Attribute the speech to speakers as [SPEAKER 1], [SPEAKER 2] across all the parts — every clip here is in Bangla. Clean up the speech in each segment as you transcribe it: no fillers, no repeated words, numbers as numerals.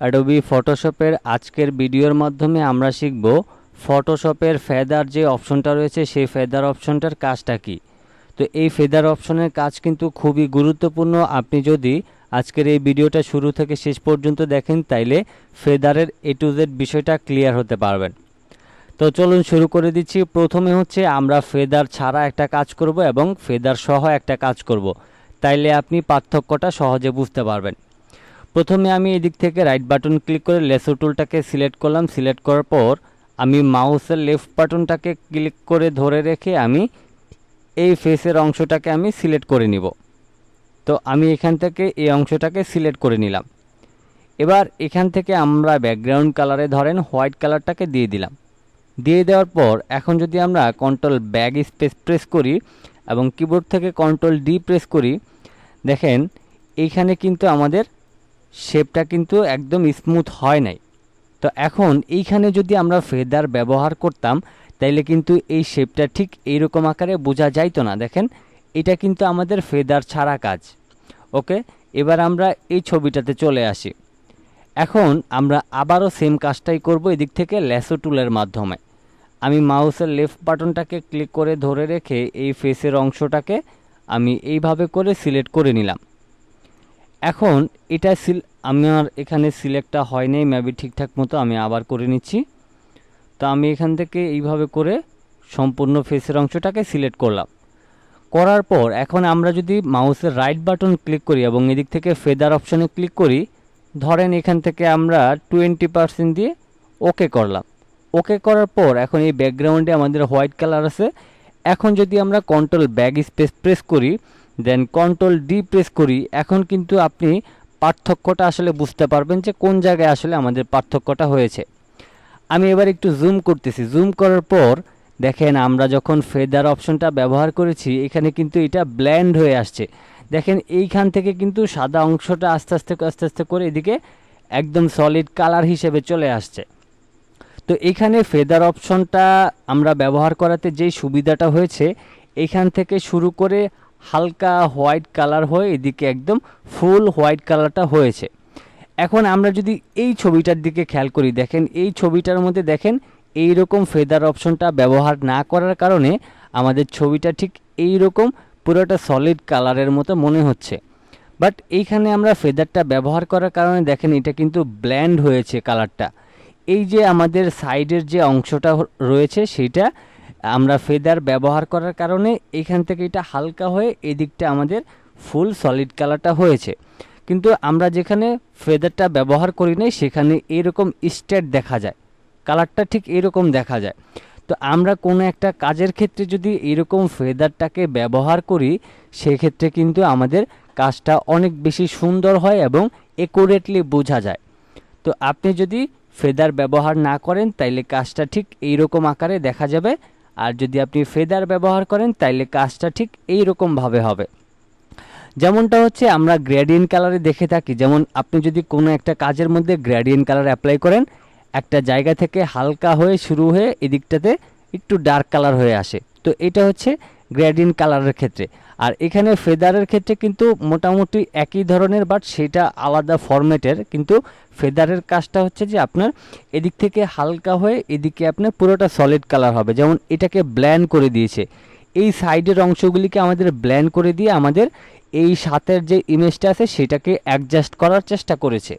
[SPEAKER 1] অ্যাডোবি ফটোশপের আজকের ভিডিওর মাধ্যমে আমরা শিখব ফটোশপের ফেদার যে অপশনটা রয়েছে সেই ফেদার অপশনটার কাজটা কি। তো এই ফেদার অপশনের কাজ কিন্তু খুবই গুরুত্বপূর্ণ। আপনি যদি আজকের এই ভিডিওটা শুরু থেকে শেষ পর্যন্ত দেখেন তাইলে ফেদারের A to Z বিষয়টা ক্লিয়ার হতে পারবেন। তো চলুন শুরু করে দিচ্ছি। প্রথমে হচ্ছে আমরা ফেদার ছাড়া একটা কাজ করব এবং ফেদার সহ একটা কাজ করব, তাইলে আপনি পার্থক্যটা সহজে বুঝতে পারবেন। প্রথমে আমি এদিক থেকে রাইট বাটন ক্লিক করে লেসো টুলটাকে সিলেক্ট করলাম। সিলেক্ট করার পর আমি মাউসের লেফট বাটনটাকে ক্লিক করে ধরে রেখে আমি এই ফেসের অংশটাকে আমি সিলেক্ট করে নিব। তো আমি এখান থেকে এই অংশটাকে সিলেক্ট করে নিলাম। এবার এখান থেকে আমরা ব্যাকগ্রাউন্ড কালারে ধরেন হোয়াইট কালারটাকে দিয়ে দিলাম। দিয়ে দেওয়ার পর এখন যদি আমরা কন্ট্রোল ব্যাক স্পেস প্রেস করি এবং কিবোর্ড থেকে কন্ট্রোল ডি প্রেস করি, দেখেন এইখানে কিন্তু আমাদের শেপটা কিন্তু একদম স্মুথ হয় নাই। তো এখন এইখানে যদি আমরা ফেদার ব্যবহার করতাম তাইলে কিন্তু এই শেপটা ঠিক এইরকম আকারে বোঝা যাইতো না। দেখেন এটা কিন্তু আমাদের ফেদার ছাড়া কাজ। ওকে, এবার আমরা এই ছবিটাতে চলে আসি। এখন আমরা আবারও সেম কাজটাই করব এদিক থেকে লেসো টুলের মাধ্যমে। আমি মাউসের লেফট বাটনটাকে ক্লিক করে ধরে রেখে এই ফেসের অংশটাকে আমি এইভাবে করে সিলেক্ট করে নিলাম। এখন এটা আমার এখানে সিলেক্টটা হয় নাই মেবি ঠিকঠাক মতো, আমি আবার করে নিচ্ছি। তো আমি এখান থেকে এইভাবে করে সম্পূর্ণ ফেসের অংশটাকে সিলেক্ট করলাম। করার পর এখন আমরা যদি মাউসের রাইট বাটন ক্লিক করি এবং এদিক থেকে ফেদার অপশনে ক্লিক করি, ধরেন এখান থেকে আমরা 20% দিয়ে ওকে করলাম। ওকে করার পর এখন এই ব্যাকগ্রাউন্ডে আমাদের হোয়াইট কালার আছে। এখন যদি আমরা কন্ট্রোল ব্যাক স্পেস প্রেস করি দেন কন্ট্রোল ডি প্রেস করি, এখন কিন্তু আপনি পার্থক্যটা আসলে বুঝতে পারবেন যে কোন জায়গায় আসলে আমাদের পার্থক্যটা হয়েছে। আমি এবার একটু জুম করতেছি। জুম করার পর দেখেন আমরা যখন ফেদার অপশনটা ব্যবহার করেছি এখানে কিন্তু এটা ব্ল্যান্ড হয়ে আসছে। দেখেন এইখান থেকে কিন্তু সাদা অংশটা আস্তে আস্তে করে এদিকে একদম সলিড কালার হিসেবে চলে আসছে। তো এখানে ফেদার অপশনটা আমরা ব্যবহার করাতে যেই সুবিধাটা হয়েছে, এখান থেকে শুরু করে হালকা হোয়াইট কালার হয়ে এদিকে একদম ফুল হোয়াইট কালারটা হয়েছে। এখন আমরা যদি এই ছবিটার দিকে খেয়াল করি, দেখেন এই ছবিটার মধ্যে দেখেন এই রকম ফেদার অপশনটা ব্যবহার না করার কারণে আমাদের ছবিটা ঠিক এই রকম পুরোটা সলিড কালারের মতো মনে হচ্ছে। বাট এইখানে আমরা ফেদারটা ব্যবহার করার কারণে দেখেন এটা কিন্তু ব্ল্যান্ড হয়েছে কালারটা। এই যে আমাদের সাইডের যে অংশটা রয়েছে সেটা আমরা ফেদার ব্যবহার করার কারণে এখান থেকে এটা হালকা হয়ে এদিকটা আমাদের ফুল সলিড কালারটা হয়েছে। কিন্তু আমরা যেখানে ফেদারটা ব্যবহার করি নাই সেখানে এরকম স্ট্রেট দেখা যায়, কালারটা ঠিক এরকম দেখা যায়। তো আমরা কোনো একটা কাজের ক্ষেত্রে যদি এরকম ফেদারটাকে ব্যবহার করি সেক্ষেত্রে কিন্তু আমাদের কাজটা অনেক বেশি সুন্দর হয় এবং অ্যাকুরেটলি বোঝা যায়। তো আপনি যদি ফেদার ব্যবহার না করেন তাইলে কাজটা ঠিক এইরকম আকারে দেখা যাবে, আর যদি আপনি ফেদার ব্যবহার করেন তাইলে কাজটা ঠিক এইরকমভাবে হবে। যেমনটা হচ্ছে আমরা গ্রেডিয়েন্ট কালারে দেখে থাকি, যেমন আপনি যদি কোনো একটা কাজের মধ্যে গ্রেডিয়েন্ট কালার অ্যাপ্লাই করেন একটা জায়গা থেকে হালকা হয়ে শুরু হয়ে এদিকটাতে একটু ডার্ক কালার হয়ে আসে। তো এটা হচ্ছে গ্রেডিয়েন্ট কালারের ক্ষেত্রে। আর এখানে ফেদারের ক্ষেত্রে কিন্তু মোটামুটি একই ধরনের, বাট সেটা আলাদা ফরম্যাটের। কিন্তু ফেদারের কাজটা হচ্ছে যে আপনার এদিক থেকে হালকা হয়ে এদিকে আপনার পুরোটা সলিড কালার হবে। যেমন এটাকে ব্ল্যান্ড করে দিয়েছে, এই সাইডের অংশগুলিকে আমাদের ব্ল্যান্ড করে দিয়ে আমাদের এই সাথের যে ইমেজটা আছে সেটাকে অ্যাডজাস্ট করার চেষ্টা করেছে।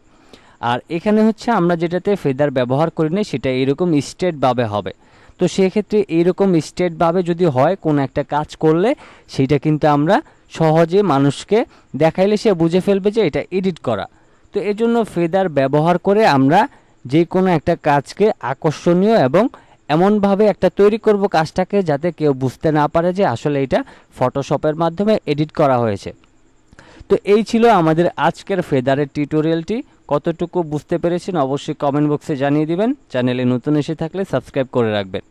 [SPEAKER 1] আর এখানে হচ্ছে আমরা যেটাতে ফেদার ব্যবহার করি না সেটা এরকম স্ট্রেটভাবে হবে। তো সেক্ষেত্রে এইরকম স্ট্রেটভাবে যদি হয় কোনো একটা কাজ করলে সেইটা কিন্তু আমরা সহজে মানুষকে দেখাইলে সে বুঝে ফেলবে যে এটা এডিট করা। তো এজন্য ফেদার ব্যবহার করে আমরা যে কোনো একটা কাজকে আকর্ষণীয় এবং এমনভাবে একটা তৈরি করব কাজটাকে যাতে কেউ বুঝতে না পারে যে আসলে এটা ফটোশপের মাধ্যমে এডিট করা হয়েছে। তো এই ছিল আমাদের আজকের ফেদারের টিউটোরিয়ালটি। কতটুকু বুঝতে পেরেছেন অবশ্যই কমেন্ট বক্সে জানিয়ে দিবেন। চ্যানেলে নতুন এসে থাকলে সাবস্ক্রাইব করে রাখবেন।